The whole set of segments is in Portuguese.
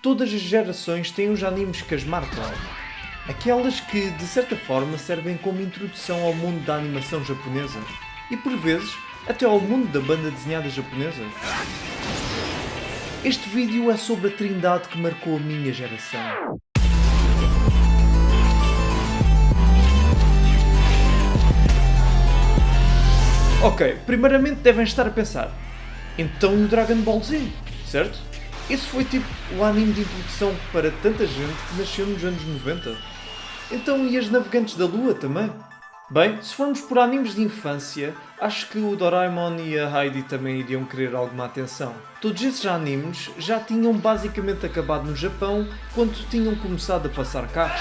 Todas as gerações têm os animes que as marcam. Aquelas que, de certa forma, servem como introdução ao mundo da animação japonesa. E, por vezes, até ao mundo da banda desenhada japonesa. Este vídeo é sobre a trindade que marcou a minha geração. Ok, primeiramente devem estar a pensar, então e o Dragon Ball Z, certo? Esse foi tipo o anime de introdução para tanta gente que nasceu nos anos 90. Então e as Navegantes da Lua também? Bem, se formos por animes de infância, acho que o Doraemon e a Heidi também iriam querer alguma atenção. Todos esses animes já tinham basicamente acabado no Japão quando tinham começado a passar cá.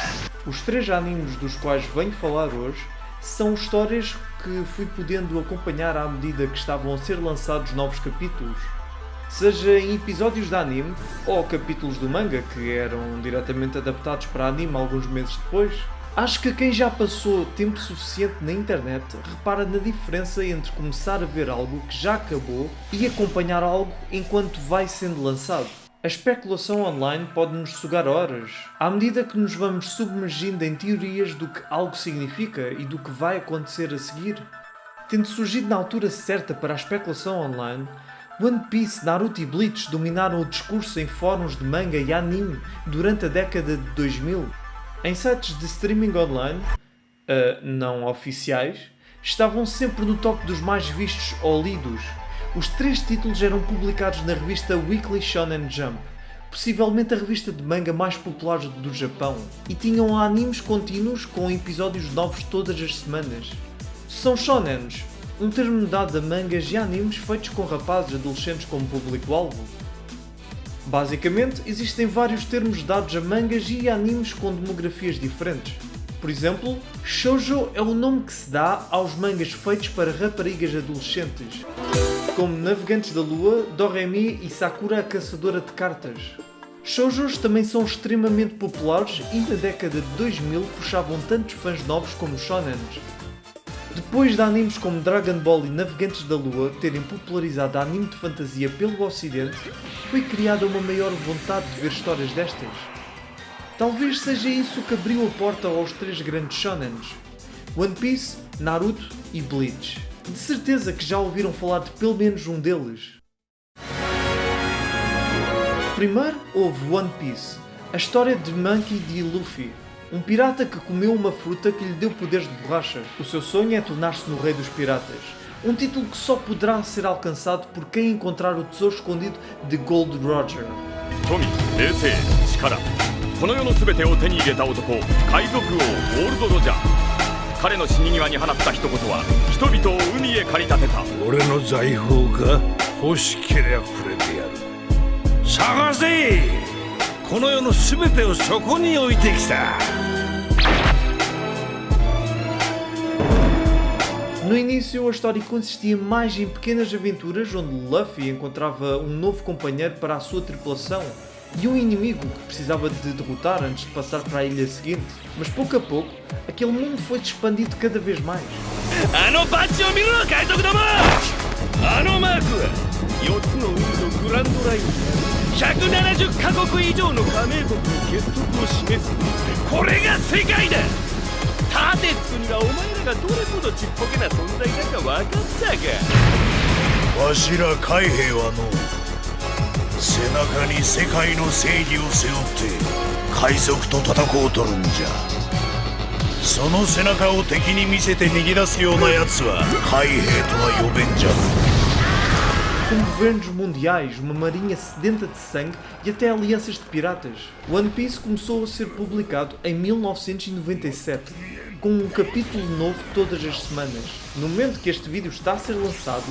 Os 3 animes dos quais venho falar hoje são histórias que fui podendo acompanhar à medida que estavam a ser lançados novos capítulos. Seja em episódios de anime ou capítulos do manga que eram diretamente adaptados para anime alguns meses depois. Acho que quem já passou tempo suficiente na internet repara na diferença entre começar a ver algo que já acabou e acompanhar algo enquanto vai sendo lançado. A especulação online pode-nos sugar horas, à medida que nos vamos submergindo em teorias do que algo significa e do que vai acontecer a seguir. Tendo surgido na altura certa para a especulação online, One Piece, Naruto e Bleach dominaram o discurso em fóruns de manga e anime durante a década de 2000. Em sites de streaming online, não oficiais, estavam sempre no top dos mais vistos ou lidos. Os 3 títulos eram publicados na revista Weekly Shonen Jump, possivelmente a revista de manga mais popular do Japão, e tinham animes contínuos com episódios novos todas as semanas. São shonens, um termo dado a mangas e animes feitos com rapazes adolescentes como público-alvo. Basicamente, existem vários termos dados a mangas e animes com demografias diferentes. Por exemplo, shoujo é o nome que se dá aos mangas feitos para raparigas adolescentes, como Navegantes da Lua, Doremi e Sakura a Caçadora de Cartas. Shoujos também são extremamente populares e na década de 2000 puxavam tantos fãs novos como shonens. Depois de animes como Dragon Ball e Navegantes da Lua terem popularizado anime de fantasia pelo ocidente, foi criada uma maior vontade de ver histórias destas. Talvez seja isso que abriu a porta aos 3 grandes shonens: One Piece, Naruto e Bleach. De certeza que já ouviram falar de pelo menos um deles. Primeiro houve One Piece, a história de Monkey D. Luffy, um pirata que comeu uma fruta que lhe deu poderes de borracha. O seu sonho é tornar-se no rei dos piratas, um título que só poderá ser alcançado por quem encontrar o tesouro escondido de Gold Roger. 富、名声、力、この世の全てを手に入れた男、海賊王ゴールド・ロジャー。彼の死に際に放った一言は人々を海へ駆り立てた。俺の財宝か、欲しけりゃくれてやる。探せ、この世の全てをそこに置いてきた。 No início, a história consistia mais em pequenas aventuras onde Luffy encontrava um novo companheiro para a sua tripulação e um inimigo que precisava de derrotar antes de passar para a ilha seguinte. Mas pouco a pouco, aquele mundo foi se expandindo cada vez mais. あのバッジを見ろ、海賊ども。あのマークは4つの海のグランドライン、170カ国以上の加盟国の結束を示す。これが世界だ。盾つくにはお前らがどれほどちっぽけな存在だか分かったか。わしら海兵はの背中に世界の正義を背負って海賊と戦うとるんじゃ。その背中を敵に見せて逃げ出すようなやつは海兵とは呼べんじゃ。 Com governos mundiais, uma marinha sedenta de sangue e até alianças de piratas. One Piece começou a ser publicado em 1997, com um capítulo novo todas as semanas. No momento que este vídeo está a ser lançado,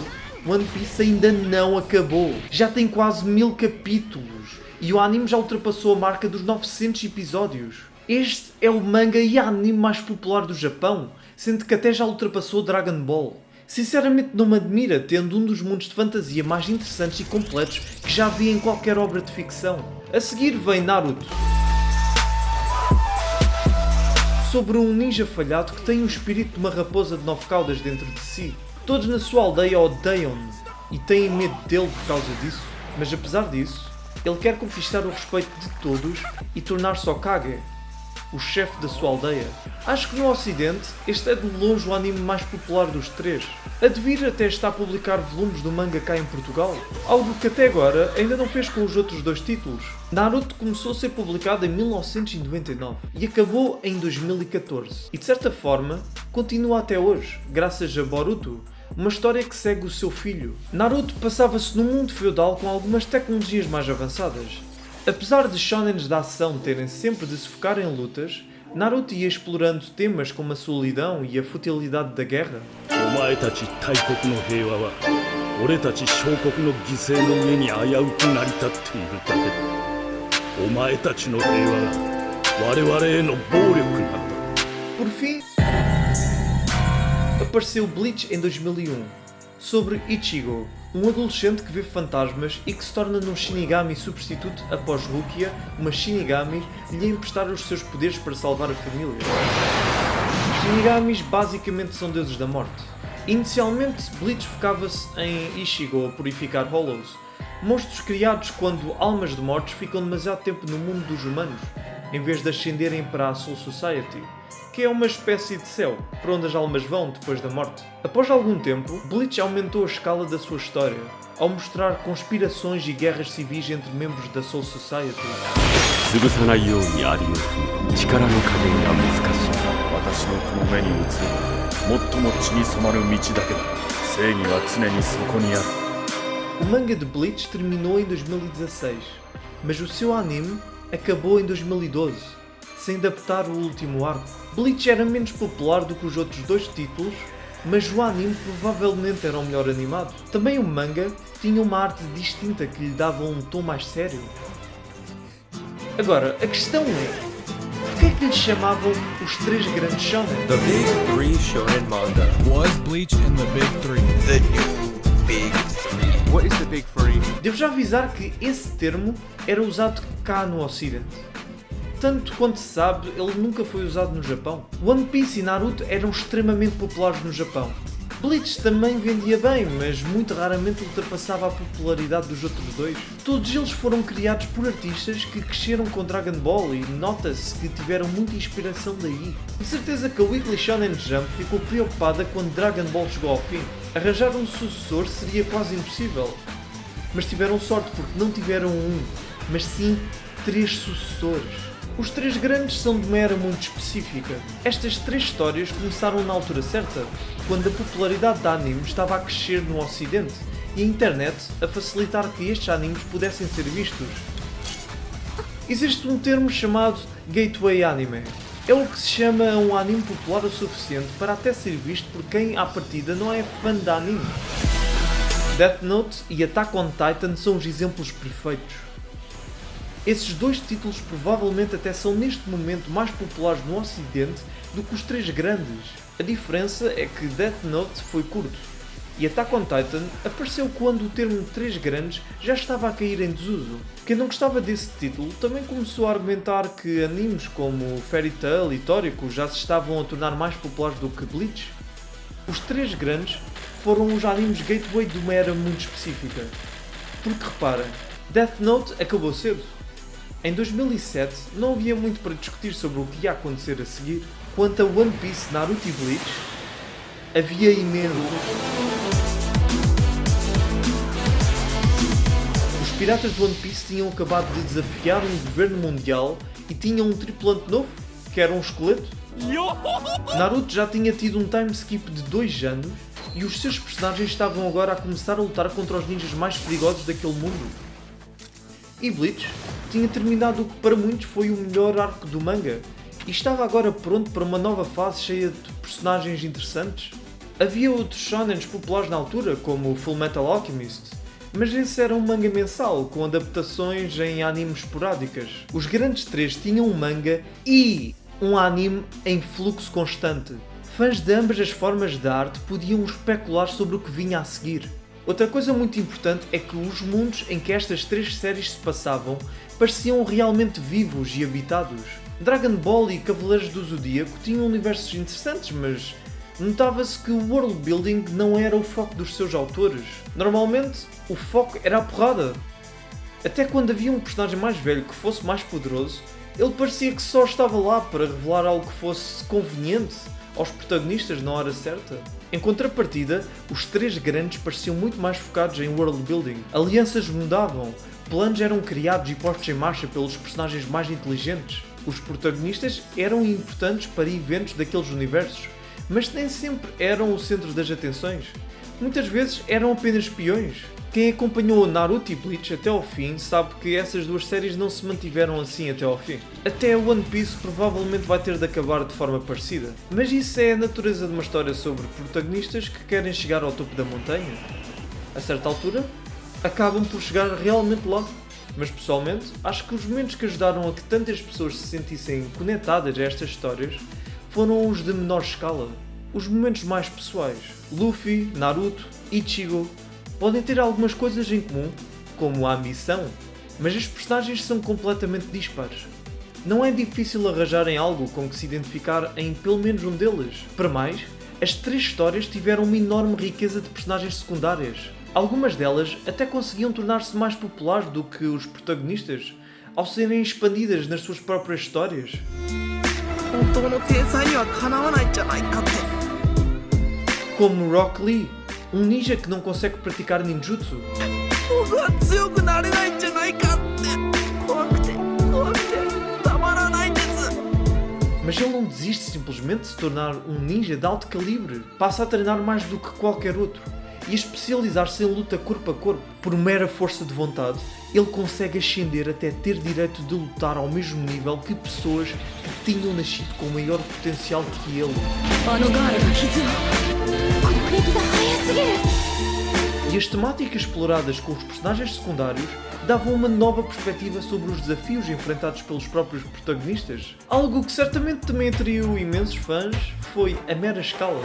One Piece ainda não acabou. Já tem quase 1000 capítulos e o anime já ultrapassou a marca dos 900 episódios. Este é o manga e anime mais popular do Japão, sendo que até já ultrapassou Dragon Ball. Sinceramente não me admira, tendo um dos mundos de fantasia mais interessantes e completos que já vi em qualquer obra de ficção. A seguir vem Naruto. Sobre um ninja falhado que tem o espírito de uma raposa de 9 caudas dentro de si. Todos na sua aldeia odeiam-no e têm medo dele por causa disso. Mas apesar disso, Ele quer conquistar o respeito de todos e tornar-se Hokage, o chefe da sua aldeia. Acho que no ocidente este é de longe o anime mais popular dos três. A Devir até está a publicar volumes do manga cá em Portugal, algo que até agora ainda não fez com os outros dois títulos. Naruto começou a ser publicado em 1999 e acabou em 2014. E de certa forma, continua até hoje, graças a Boruto, uma história que segue o seu filho. Naruto passava-se num mundo feudal com algumas tecnologias mais avançadas. Apesar de shonens de ação terem sempre de se focar em lutas, Naruto ia explorando temas como a solidão e a futilidade da guerra. お前たち大国の平和は俺たち小国の犠牲の上に危うく成り立っているだけだ。お前たちの平和が我々への暴力なんだ。 Por fim, apareceu Bleach em 2001, sobre Ichigo, um adolescente que vê fantasmas e que se torna num Shinigami substituto após Rukia, uma Shinigami, lhe emprestar os seus poderes para salvar a família. Os Shinigamis basicamente são deuses da morte. Inicialmente, Bleach focava-se em Ichigo a purificar Hollows, monstros criados quando almas de mortos ficam demasiado tempo no mundo dos humanos, em vez de ascenderem para a Soul Society, que é uma espécie de céu, para onde as almas vão depois da morte. Após algum tempo, Bleach aumentou a escala da sua história, ao mostrar conspirações e guerras civis entre membros da Soul Society. 潰さないようにありの力の加減が難しい。私のこの目に映る最も血に染まる道だけだ。正義は常にそこにある。 O manga de Bleach terminou em 2016, mas o seu anime acabou em 2012, sem adaptar o último arco. Bleach era menos popular do que os outros dois títulos, mas o anime provavelmente era o melhor animado. Também o manga tinha uma arte distinta que lhe dava um tom mais sério. Agora, a questão é, porquê é que lhes chamavam os três grandes shonen? The big three shonen manga. Was Bleach in the big three? The new big three. What is the big three? Devo já avisar que esse termo era usado cá no ocidente. Tanto quanto se sabe, ele nunca foi usado no Japão. One Piece e Naruto eram extremamente populares no Japão. Bleach também vendia bem, mas muito raramente ultrapassava a popularidade dos outros dois. Todos eles foram criados por artistas que cresceram com Dragon Ball e nota-se que tiveram muita inspiração daí. De certeza que a Weekly Shonen Jump ficou preocupada quando Dragon Ball chegou ao fim. Arranjar um sucessor seria quase impossível. Mas tiveram sorte porque não tiveram um, mas sim 3 sucessores. Os três grandes são de uma era muito específica. Estas 3 histórias começaram na altura certa, quando a popularidade de anime estava a crescer no ocidente e a internet a facilitar que estes animes pudessem ser vistos. Existe um termo chamado Gateway Anime. É o que se chama um anime popular o suficiente para até ser visto por quem à partida não é fã de anime. Death Note e Attack on Titan são os exemplos perfeitos. Esses dois títulos provavelmente até são neste momento mais populares no ocidente do que os 3 grandes. A diferença é que Death Note foi curto e Attack on Titan apareceu quando o termo 3 grandes já estava a cair em desuso. Quem não gostava desse título também começou a argumentar que animes como Fairy Tail e Toriko já se estavam a tornar mais populares do que Bleach. Os 3 grandes foram os animes gateway de uma era muito específica. Porque reparem, Death Note acabou cedo. Em 2007 não havia muito para discutir sobre o que ia acontecer a seguir. Quanto a One Piece, Naruto e Bleach, havia imenso. Os piratas de One Piece tinham acabado de desafiar um governo mundial e tinham um tripulante novo, que era um esqueleto. Naruto já tinha tido um time skip de 2 anos e os seus personagens estavam agora a começar a lutar contra os ninjas mais perigosos daquele mundo. E Bleach tinha terminado o que para muitos foi o melhor arco do manga e estava agora pronto para uma nova fase cheia de personagens interessantes. Havia outros shonens populares na altura, como Fullmetal Alchemist, mas esse era um manga mensal, com adaptações em animes esporádicas. Os grandes 3 tinham um manga e um anime em fluxo constante. Fãs de ambas as formas de arte podiam especular sobre o que vinha a seguir. Outra coisa muito importante é que os mundos em que estas 3 séries se passavam pareciam realmente vivos e habitados. Dragon Ball e Cavaleiros do Zodíaco tinham universos interessantes, mas notava-se que o world building não era o foco dos seus autores. Normalmente, o foco era a porrada. Até quando havia um personagem mais velho que fosse mais poderoso, ele parecia que só estava lá para revelar algo que fosse conveniente aos protagonistas na hora certa. Em contrapartida, os três grandes pareciam muito mais focados em world building. Alianças mudavam, planos eram criados e postos em marcha pelos personagens mais inteligentes. Os protagonistas eram importantes para eventos daqueles universos, mas nem sempre eram o centro das atenções. Muitas vezes eram apenas espiões. Quem acompanhou Naruto e Bleach até ao fim sabe que essas duas séries não se mantiveram assim até ao fim. Até One Piece provavelmente vai ter de acabar de forma parecida. Mas isso é a natureza de uma história sobre protagonistas que querem chegar ao topo da montanha. A certa altura, acabam por chegar realmente lá. Mas pessoalmente, acho que os momentos que ajudaram a que tantas pessoas se sentissem conectadas a estas histórias foram os de menor escala. Os momentos mais pessoais. Luffy, Naruto, Ichigo podem ter algumas coisas em comum, como a ambição, mas as personagens são completamente dispares. Não é difícil arranjarem algo com que se identificar em pelo menos um deles. Para mais, as três histórias tiveram uma enorme riqueza de personagens secundárias. Algumas delas até conseguiam tornar-se mais populares do que os protagonistas, ao serem expandidas nas suas próprias histórias. Como Rock Lee, um ninja que não consegue praticar ninjutsu. Mas ele não desiste simplesmente de se tornar um ninja de alto calibre. Passa a treinar mais do que qualquer outro e a especializar-se em luta corpo a corpo. Por mera força de vontade, ele consegue ascender até ter direito de lutar ao mesmo nível que pessoas que tinham nascido com maior potencial que ele. E as temáticas exploradas com os personagens secundários davam uma nova perspectiva sobre os desafios enfrentados pelos próprios protagonistas. Algo que certamente também atraiu imensos fãs foi a mera escala.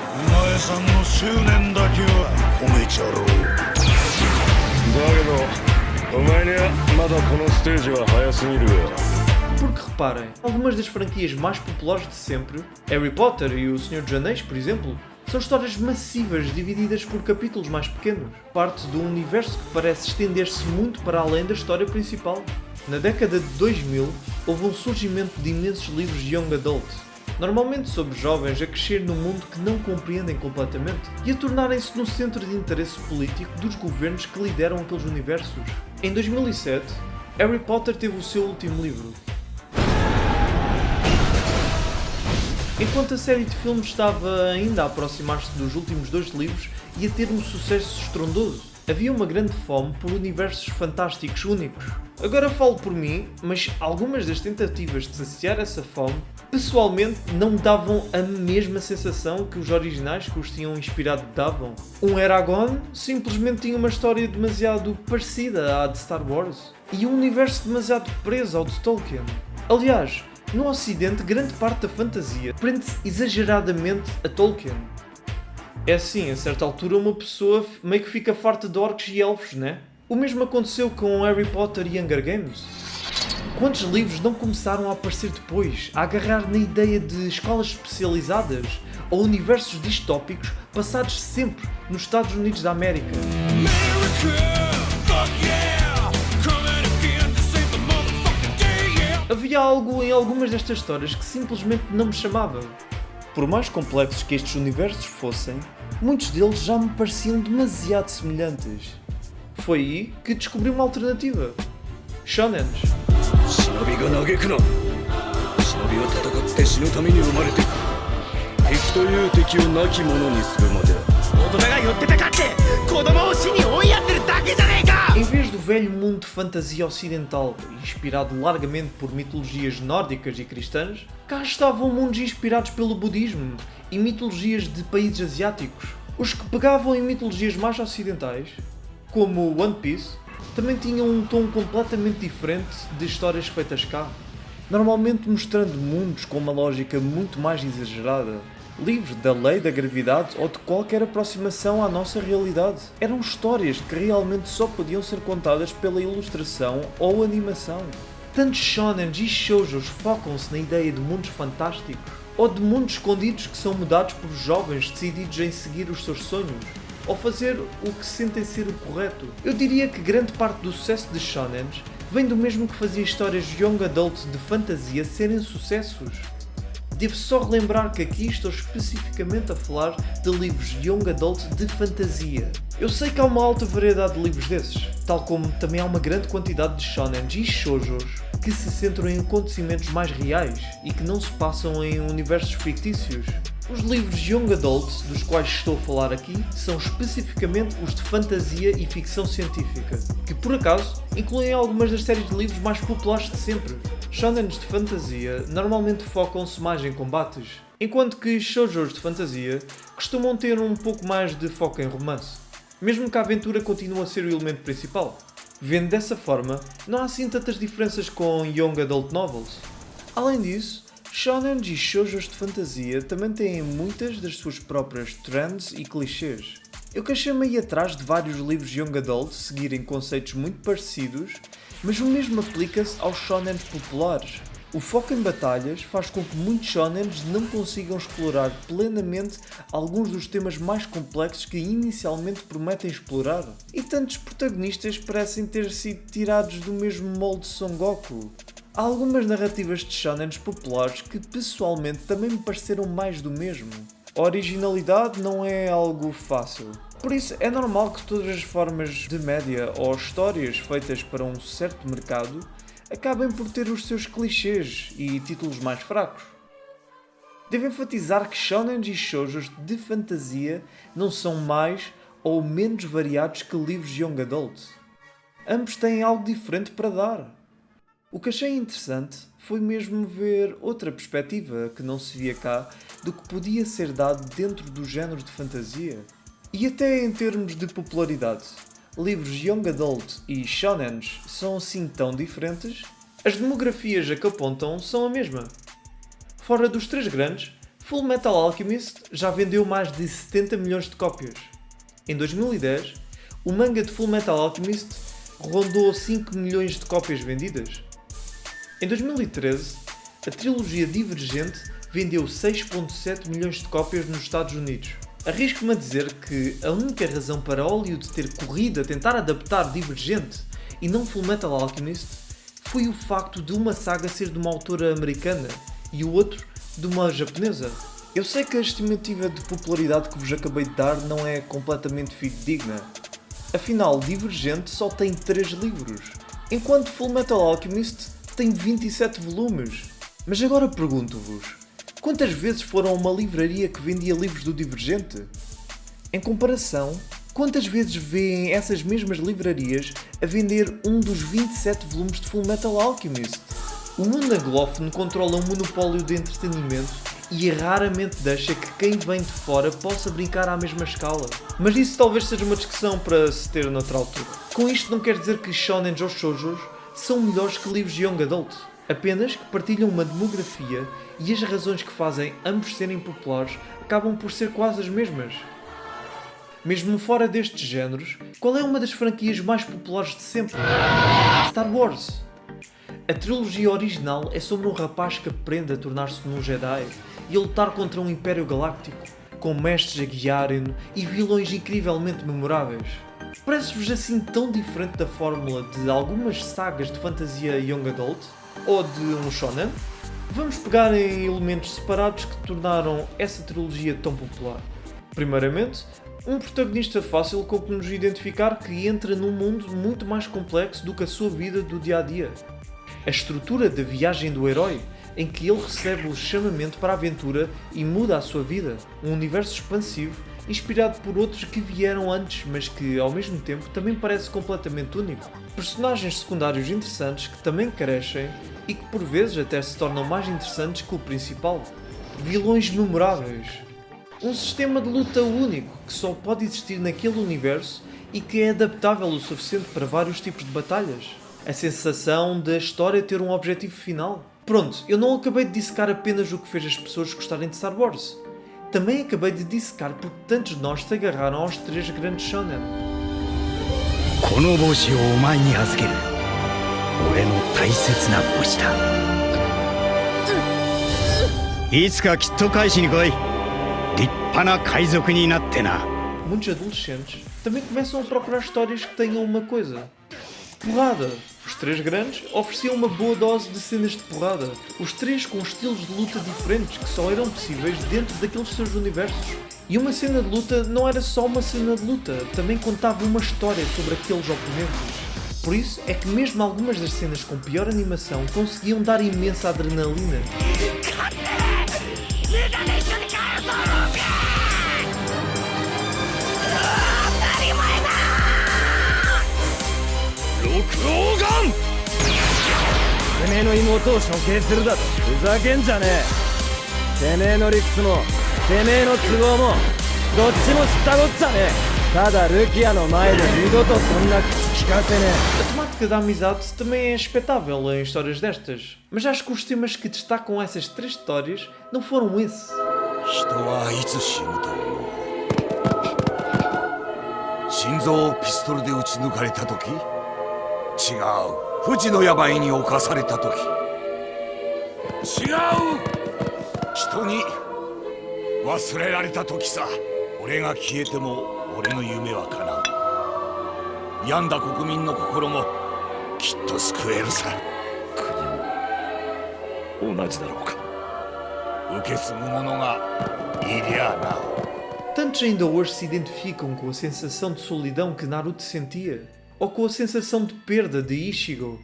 Porque reparem, algumas das franquias mais populares de sempre, Harry Potter e o Senhor dos Anéis, por exemplo, são histórias massivas divididas por capítulos mais pequenos, parte de um universo que parece estender-se muito para além da história principal. Na década de 2000, houve um surgimento de imensos livros young adult, normalmente sobre jovens a crescer num mundo que não compreendem completamente e a tornarem-se no centro de interesse político dos governos que lideram aqueles universos. Em 2007, Harry Potter teve o seu último livro. Enquanto a série de filmes estava ainda a aproximar-se dos últimos 2 livros e a ter um sucesso estrondoso, havia uma grande fome por universos fantásticos únicos. Agora falo por mim, mas algumas das tentativas de saciar essa fome, pessoalmente não me davam a mesma sensação que os originais que os tinham inspirado davam. Um Eragon simplesmente tinha uma história demasiado parecida à de Star Wars e um universo demasiado preso ao de Tolkien. Aliás, no Ocidente, grande parte da fantasia prende-se exageradamente a Tolkien. É assim, a certa altura uma pessoa meio que fica farta de orcs e elfos, né? O mesmo aconteceu com Harry Potter e Hunger Games. Quantos livros não começaram a aparecer depois, a agarrar na ideia de escolas especializadas ou universos distópicos passados sempre nos Estados Unidos da América? Havia algo em algumas destas histórias que simplesmente não me chamava. Por mais complexos que estes universos fossem, muitos deles já me pareciam demasiado semelhantes. Foi aí que descobri uma alternativa. Shonens. Em vez do velho mundo de fantasia ocidental, inspirado largamente por mitologias nórdicas e cristãs, cá estavam mundos inspirados pelo budismo e mitologias de países asiáticos. Os que pegavam em mitologias mais ocidentais, como One Piece, também tinham um tom completamente diferente de histórias feitas cá, normalmente mostrando mundos com uma lógica muito mais exagerada, livre da lei da gravidade ou de qualquer aproximação à nossa realidade. Eram histórias que realmente só podiam ser contadas pela ilustração ou animação. Tantos shonens e shoujos focam-se na ideia de mundos fantásticos, ou de mundos escondidos que são mudados por jovens decididos em seguir os seus sonhos. ou fazer o que sentem ser o correto. Eu diria que grande parte do sucesso de shonens vem do mesmo que fazia histórias young adult de fantasia serem sucessos. Devo só relembrar que aqui estou especificamente a falar de livros young adult de fantasia. Eu sei que há uma alta variedade de livros desses, tal como também há uma grande quantidade de shonens e shoujos que se centram em acontecimentos mais reais e que não se passam em universos fictícios. Os livros young adult dos quais estou a falar aqui são especificamente os de fantasia e ficção científica, que por acaso incluem algumas das séries de livros mais populares de sempre. Shonens de fantasia normalmente focam-se mais em combates, enquanto que shoujos de fantasia costumam ter um pouco mais de foco em romance, mesmo que a aventura continue a ser o elemento principal. Vendo dessa forma, não há assim tantas diferenças com young adult novels. Além disso, shonens e shoujos de fantasia também têm muitas das suas próprias trends e clichês. Eu queixei-me aí atrás de vários livros young adult seguirem conceitos muito parecidos, mas o mesmo aplica-se aos shonens populares. O foco em batalhas faz com que muitos shonens não consigam explorar plenamente alguns dos temas mais complexos que inicialmente prometem explorar. E tantos protagonistas parecem ter sido tirados do mesmo molde de Son Goku. Há algumas narrativas de shonens populares que pessoalmente também me pareceram mais do mesmo. A originalidade não é algo fácil. Por isso é normal que todas as formas de média ou histórias feitas para um certo mercado acabem por ter os seus clichês e títulos mais fracos. Devo enfatizar que shonens e shoujos de fantasia não são mais ou menos variados que livros young adult. Ambos têm algo diferente para dar. O que achei interessante foi mesmo ver outra perspectiva que não se via cá do que podia ser dado dentro do género de fantasia. E até em termos de popularidade, livros young adult e shonens são assim tão diferentes? As demografias a que apontam são a mesma. Fora dos três grandes, Fullmetal Alchemist já vendeu mais de 70 milhões de cópias. Em 2010, o manga de Fullmetal Alchemist rondou 5 milhões de cópias vendidas. Em 2013, a trilogia Divergente vendeu 6,7 milhões de cópias nos Estados Unidos. Arrisco-me a dizer que a única razão para Hollywood ter corrido a tentar adaptar Divergente e não Fullmetal Alchemist foi o facto de uma saga ser de uma autora americana e o outro de uma japonesa. Eu sei que a estimativa de popularidade que vos acabei de dar não é completamente fidedigna. Afinal, Divergente só tem 3 livros, enquanto Fullmetal Alchemist tem 27 volumes. Mas agora pergunto-vos, quantas vezes foram a uma livraria que vendia livros do Divergente? Em comparação, quantas vezes vêem essas mesmas livrarias a vender um dos 27 volumes de Fullmetal Alchemist? O mundo anglófono controla um monopólio de entretenimento e raramente deixa que quem vem de fora possa brincar à mesma escala. Mas isso talvez seja uma discussão para se ter noutra altura. Com isto não quer dizer que shonens ou shoujos são melhores que livros young adult, apenas que partilham uma demografia e as razões que fazem ambos serem populares acabam por ser quase as mesmas. Mesmo fora destes géneros, qual é uma das franquias mais populares de sempre? Star Wars. A trilogia original é sobre um rapaz que aprende a tornar-se num Jedi e a lutar contra um Império Galáctico, com mestres a guiarem-no e vilões incrivelmente memoráveis. Parece-vos assim tão diferente da fórmula de algumas sagas de fantasia young adult? Ou de um shonen? Vamos pegar em elementos separados que tornaram essa trilogia tão popular. Primeiramente, um protagonista fácil com que nos identificar que entra num mundo muito mais complexo do que a sua vida do dia-a-dia. A estrutura da viagem do herói, em que ele recebe o chamamento para a aventura e muda a sua vida. Um universo expansivo, inspirado por outros que vieram antes, mas que, ao mesmo tempo, também parece completamente único. Personagens secundários interessantes que também crescem e que, por vezes, até se tornam mais interessantes que o principal. Vilões memoráveis. Um sistema de luta único que só pode existir naquele universo e que é adaptável o suficiente para vários tipos de batalhas. A sensação da história ter um objetivo final. Pronto, eu não acabei de dissecar apenas o que fez as pessoas gostarem de Star Wars. Também acabei de dissecar porque tantos de nós se agarraram aos 3 grandes shonen. この帽子をお前に預ける。俺の大切な帽子だ。いつかきっと返しに来い。立派な海賊になってな。muitos adolescentes também começam a procurar histórias que tenham uma coisa: porrada. Os três grandes ofereciam uma boa dose de cenas de porrada, os três com estilos de luta diferentes que só eram possíveis dentro daqueles seus universos. E uma cena de luta não era só uma cena de luta, também contava uma história sobre aqueles oponentes. Por isso é que mesmo algumas das cenas com pior animação conseguiam dar imensa adrenalina. A temática da amizade também é expectável em histórias destas, mas acho que os temas que destacam essas três histórias não foram esse. 人はいつ死ぬと思う。心臓をピストルで撃ち抜かれた時、違う、不治の病に侵された時、違う、人に忘れられた時さ。俺が消えても俺の夢は叶う。病んだ国民の心もきっと救えるさ。国も同じだろうか。受け継ぐ者がいりゃな。 Tantos ainda hoje se identificam com a sensação de solidão que Naruto sentia, ou com a sensação de perda de Ichigo.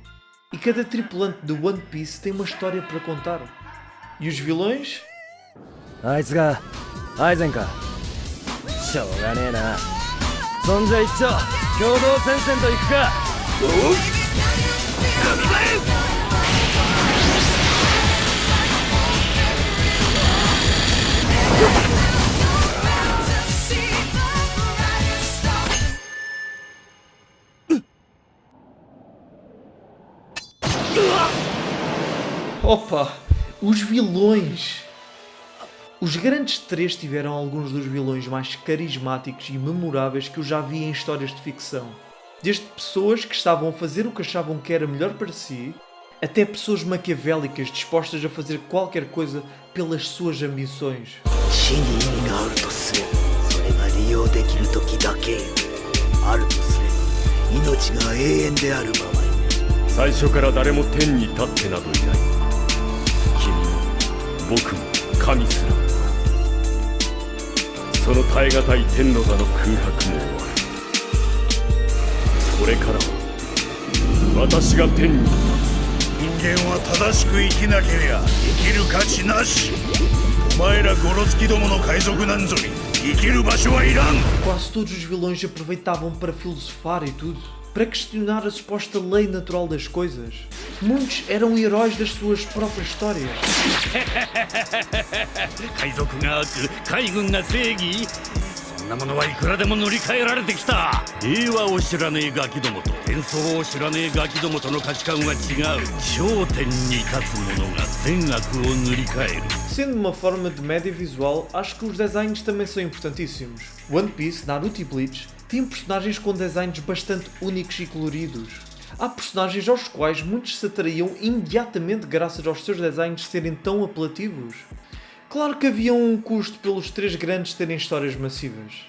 E cada tripulante de One Piece tem uma história para contar. E os vilões? あいつがアイゼンか。しょうがねえな。そんじゃ一丁共同戦線と行くか。Opa! Os vilões! Os grandes três tiveram alguns dos vilões mais carismáticos e memoráveis que eu já vi em histórias de ficção. Desde pessoas que estavam a fazer o que achavam que era melhor para si, até pessoas maquiavélicas dispostas a fazer qualquer coisa pelas suas ambições. 死に意味があるとすれば、それが利用できる時だけあるとすれば、命が永遠である場合。最初から誰も天に立ってなどいない。君も僕も神すらその耐え難い天の座の空白も終わる。これからは私が天に立つ。人間は正しく生きなけりゃ生きる価値なし。お前らゴロツキどもの海賊なんぞに生きる場所はいらん。 Quase todos os vilões aproveitavam para filosofar e tudo, para questionar a suposta lei natural das coisas. Muitos eram heróis das suas próprias histórias. 海賊が悪、海軍が正義。そんなものはいくらでも塗り替えられてきた。平和を知らねえガキどもと戦争を知らねえガキどもとの価値観は違う。頂点に立つ者が善悪を塗り替える。 Sendo uma forma de média visual, acho que os desenhos também são importantíssimos. One Piece, Naruto e Bleach têm personagens com desenhos bastante únicos e coloridos. Há personagens aos quais muitos se atraíam imediatamente graças aos seus desenhos serem tão apelativos. Claro que havia um custo pelos três grandes terem histórias massivas.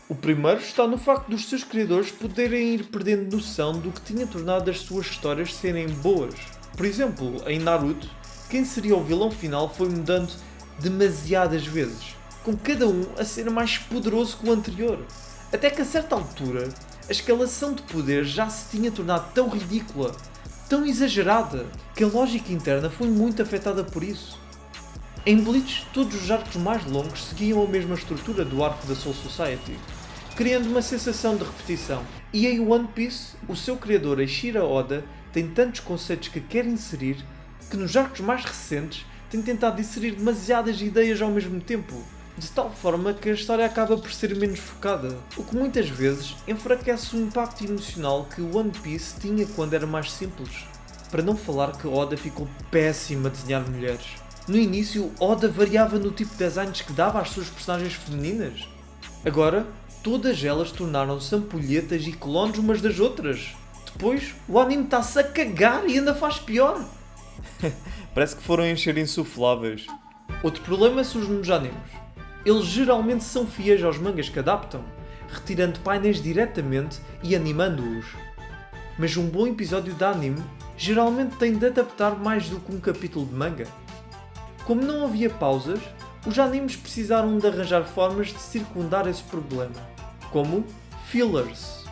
O primeiro está no facto dos seus criadores poderem ir perdendo noção do que tinha tornado as suas histórias serem boas. Por exemplo, em Naruto, quem seria o vilão final foi mudando demasiadas vezes, com cada um a ser mais poderoso que o anterior. Até que a certa altura, a escalação de poder já se tinha tornado tão ridícula, tão exagerada, que a lógica interna foi muito afetada por isso. Em Bleach, todos os arcos mais longos seguiam a mesma estrutura do arco da Soul Society, criando uma sensação de repetição. E em One Piece, o seu criador Eiichiro Oda tem tantos conceitos que quer inserir, que nos arcos mais recentes tem tentado inserir demasiadas ideias ao mesmo tempo, de tal forma que a história acaba por ser menos focada, o que muitas vezes enfraquece o impacto emocional que o One Piece tinha quando era mais simples. Para não falar que Oda ficou péssimo a desenhar mulheres. No início, Oda variava no tipo de desenhos que dava às suas personagens femininas. Agora, todas elas tornaram-se ampulhetas e clones umas das outras. Depois, o anime está-se a cagar e ainda faz pior. Parece que foram encher insufláveis. Outro problema surge nos animes. Eles geralmente são fiéis aos mangas que adaptam, retirando painéis diretamente e animando-os. Mas um bom episódio de anime geralmente tem de adaptar mais do que um capítulo de manga. Como não havia pausas, os animes precisaram de arranjar formas de circundar esse problema, como fillers.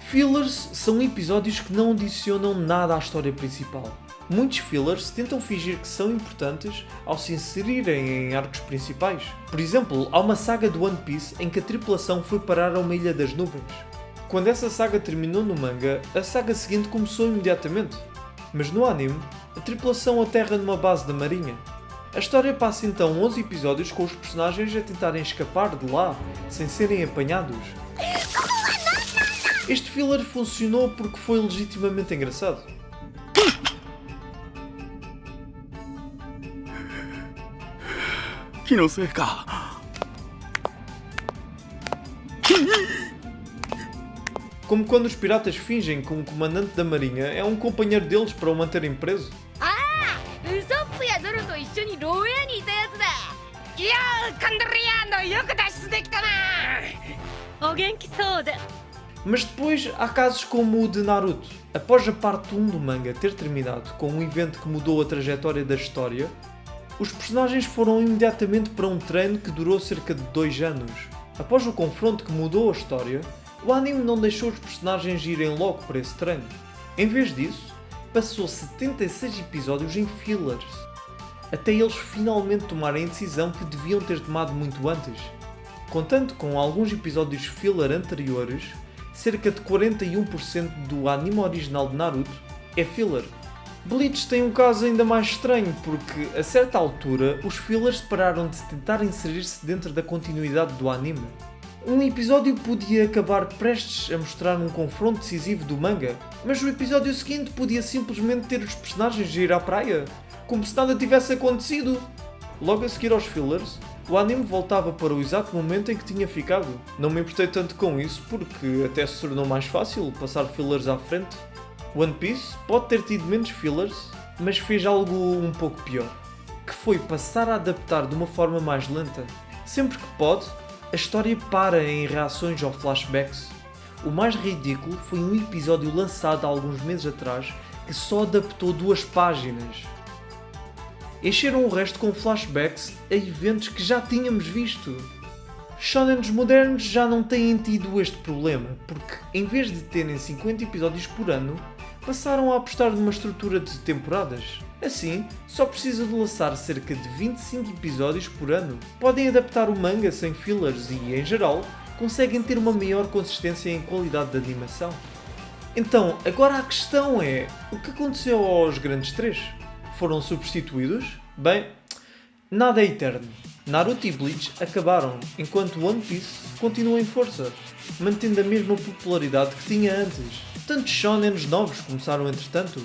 Fillers são episódios que não adicionam nada à história principal. Muitos fillers tentam fingir que são importantes ao se inserirem em arcos principais. Por exemplo, há uma saga do One Piece em que a tripulação foi parar a uma ilha das nuvens. Quando essa saga terminou no manga, a saga seguinte começou imediatamente. Mas no anime, a tripulação aterra numa base da marinha. A história passa então 11 episódios com os personagens a tentarem escapar de lá, sem serem apanhados. Este filler funcionou porque foi legitimamente engraçado. Como quando os piratas fingem que um comandante da marinha é um companheiro deles para o manterem preso. ウソップやゾロと一緒に牢屋にいたやつだ。いやー、カンドリアーノよく脱出できたな。お元気そうで。 Mas depois há casos como o de Naruto. Após a parte 1 do manga ter terminado com um evento que mudou a trajetória da história, os personagens foram imediatamente para um treino que durou cerca de 2 anos. Após o confronto que mudou a história, o anime não deixou os personagens irem logo para esse treino. Em vez disso, passou 76 episódios em fillers, até eles finalmente tomarem a decisão que deviam ter tomado muito antes. Contando com alguns episódios filler anteriores, cerca de 41% do anime original de Naruto é filler. Bleach tem um caso ainda mais estranho porque, a certa altura, os fillers pararam de tentar inserir-se dentro da continuidade do anime. Um episódio podia acabar prestes a mostrar um confronto decisivo do manga, mas o episódio seguinte podia simplesmente ter os personagens a ir à praia, como se nada tivesse acontecido. Logo a seguir aos fillers, o anime voltava para o exato momento em que tinha ficado. Não me importei tanto com isso porque até se tornou mais fácil passar fillers à frente. One Piece pode ter tido menos fillers, mas fez algo um pouco pior, que foi passar a adaptar de uma forma mais lenta. Sempre que pode, a história para em reações ou flashbacks. O mais ridículo foi um episódio lançado há alguns meses atrás que só adaptou 2 páginas. Encheram o resto com flashbacks a eventos que já tínhamos visto. Shonens modernos já não têm tido este problema, porque em vez de terem 50 episódios por ano, passaram a apostar numa estrutura de temporadas. Assim, só precisam de lançar cerca de 25 episódios por ano. Podem adaptar o manga sem fillers e, em geral, conseguem ter uma maior consistência em qualidade de animação. Então, agora a questão é, o que aconteceu aos grandes 3? Foram substituídos? Bem, nada é eterno. Naruto e Bleach acabaram, enquanto One Piece continua em força, mantendo a mesma popularidade que tinha antes. Tantos shonens novos começaram entretanto.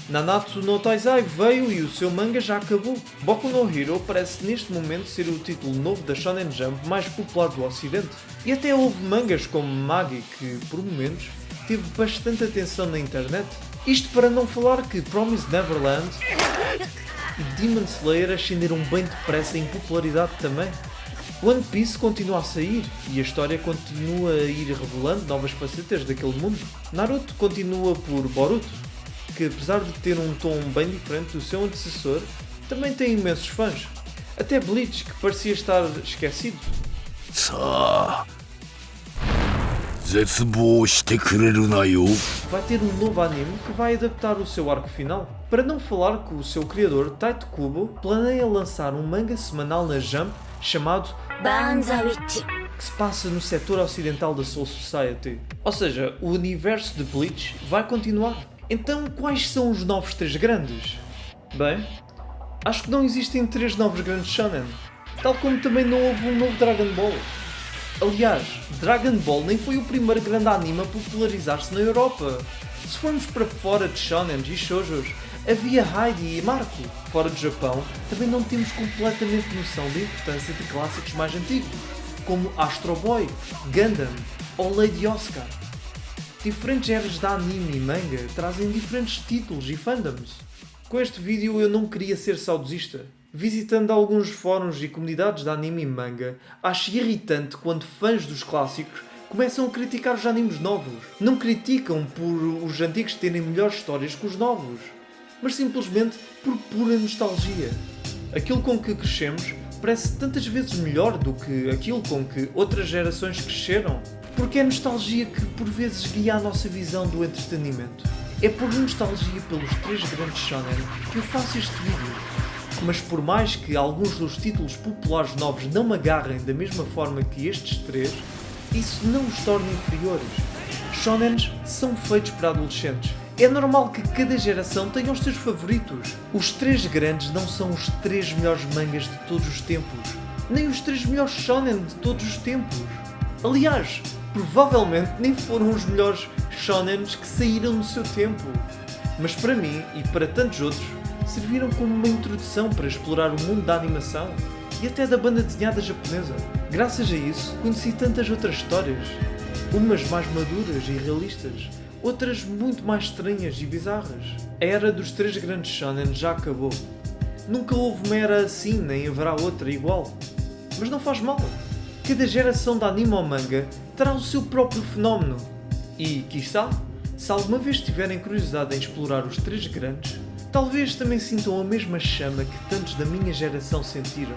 Nanatsu no Taizai veio e o seu manga já acabou. Boku no Hero parece neste momento ser o título novo da Shonen Jump mais popular do ocidente. E até houve mangas como Magi que, por momentos, teve bastante atenção na internet. Isto para não falar que Promised Neverland e Demon Slayer ascenderam bem depressa em popularidade também. One Piece continua a sair e a história continua a ir revelando novas facetas daquele mundo. Naruto continua por Boruto, que apesar de ter um tom bem diferente do seu antecessor, também tem imensos fãs. Até Bleach, que parecia estar esquecido. さあ絶望してくれるなよ Vai ter um novo anime que vai adaptar o seu arco final. Para não falar que o seu criador, Taito Kubo, planeia lançar um manga semanal na Jump chamado Banzai-Witch. que se passa no setor ocidental da Soul Society. Ou seja, o universo de Bleach vai continuar. Então, quais são os novos 3 grandes? Bem, acho que não existem 3 novos grandes shonen, tal como também não houve um novo Dragon Ball. Aliás, Dragon Ball nem foi o primeiro grande anime a popularizar-se na Europa. Se formos para fora de shonens e shoujos, havia Heidi e Marco. Fora do Japão, também não temos completamente noção da importância de clássicos mais antigos, como Astro Boy, Gundam ou Lady Oscar. Diferentes eras de anime e manga trazem diferentes títulos e fandoms. Com este vídeo eu não queria ser saudosista. Visitando alguns fóruns e comunidades de anime e manga, acho irritante quando fãs dos clássicos começam a criticar os animes novos. Não criticam por os antigos terem melhores histórias que os novos, mas simplesmente por pura nostalgia. Aquilo com que crescemos parece tantas vezes melhor do que aquilo com que outras gerações cresceram, porque é a nostalgia que por vezes guia a nossa visão do entretenimento. É por nostalgia pelos 3 grandes shonen que eu faço este vídeo. Mas por mais que alguns dos títulos populares novos não me agarrem da mesma forma que estes 3, isso não os torna inferiores. Shonens são feitos para adolescentes. É normal que cada geração tenha os seus favoritos. Os 3 grandes não são os 3 melhores mangas de todos os tempos, nem os 3 melhores shonen de todos os tempos. Aliás, provavelmente nem foram os melhores shonens que saíram no seu tempo. Mas para mim, e para tantos outros, serviram como uma introdução para explorar o mundo da animação e até da banda desenhada japonesa. Graças a isso, conheci tantas outras histórias, umas mais maduras e realistas, outras muito mais estranhas e bizarras. A era dos 3 grandes shonen já acabou. Nunca houve uma era assim, nem haverá outra igual. Mas não faz mal. Cada geração de anime ou manga terá o seu próprio fenómeno. E, quiçá, se alguma vez tiverem curiosidade em explorar os 3 grandes, talvez também sintam a mesma chama que tantos da minha geração sentiram.